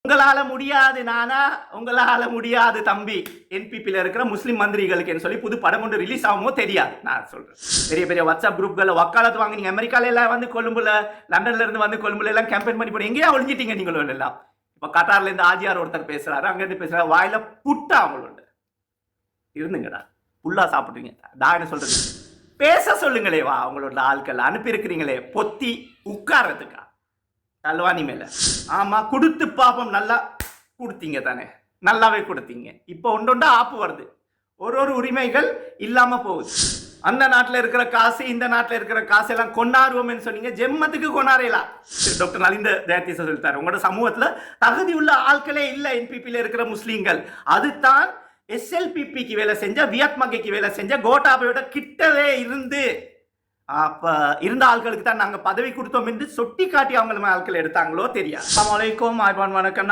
உங்களால முடியாது நானா, உங்களால முடியாது தம்பி. என்பிபில இருக்கிற முஸ்லிம் மந்திரிகளுக்கு சொல்லி புது படம் ஒன்று ரிலீஸ் ஆகுமோ தெரியாது. நான் சொல்றேன். பெரிய பெரிய வாட்ஸ்அப் குரூப்களை வக்காலத்து வாங்கி நீங்க அமெரிக்கால எல்லாம் வந்து கொழும்புல, லண்டன்ல இருந்து வந்து கொழும்புல எல்லாம் கேம்பெயின் பண்ணி போய் எங்கேயா ஒளிஞ்சிட்டீங்க நீங்களும் எல்லாம். இப்ப கட்டார்ல இருந்து ஆஜியார் ஒருத்தர் பேசுறாரு, அங்க இருந்து பேசுறாரு, வாயில புட்டா அவங்களோட இருந்துங்கடா, புல்லா சாப்பிடுறீங்க. நான் என்ன சொல்றது, பேச சொல்லுங்களே, வா அவங்களோட ஆட்கள் அனுப்பி இருக்கிறீங்களே பொத்தி உட்கார்றதுக்கா தல்வானி மேல. ஆமா, கொடுத்து பாப்போம். நல்லா கொடுத்தீங்க தானே, நல்லாவே கொடுத்தீங்க. இப்போ ஒன்றொண்டா ஆப்பு வருது, ஒரு உரிமைகள் இல்லாம போகுது. அந்த நாட்டில் இருக்கிற காசு, இந்த நாட்டில் இருக்கிற காசு எல்லாம் கொண்டாடுவோம் சொன்னீங்க, ஜெம்மத்துக்கு கொண்டாடலாம். டாக்டர் நலிந்த ஜெயதீச சொல்லிட்டாரு, உங்களோட சமூகத்துல தகுதி உள்ள ஆட்களே இல்லை என்பிபியில் இருக்கிற முஸ்லீம்கள். அதுதான் எஸ்எல்பிபிக்கு வேலை செஞ்ச, வியட்மகைக்கு வேலை செஞ்ச, கோட்டாபையோட கிட்டவே இருந்து அப்ப இருந்த ஆட்களுக்கு தான் நாங்க பதவி கொடுத்தோம் என்று சொட்டி காட்டி அவங்க ஆட்கள் எடுத்தாங்களோ தெரியாது. அஸ்ஸலாமு அலைக்கும், வணக்கம்.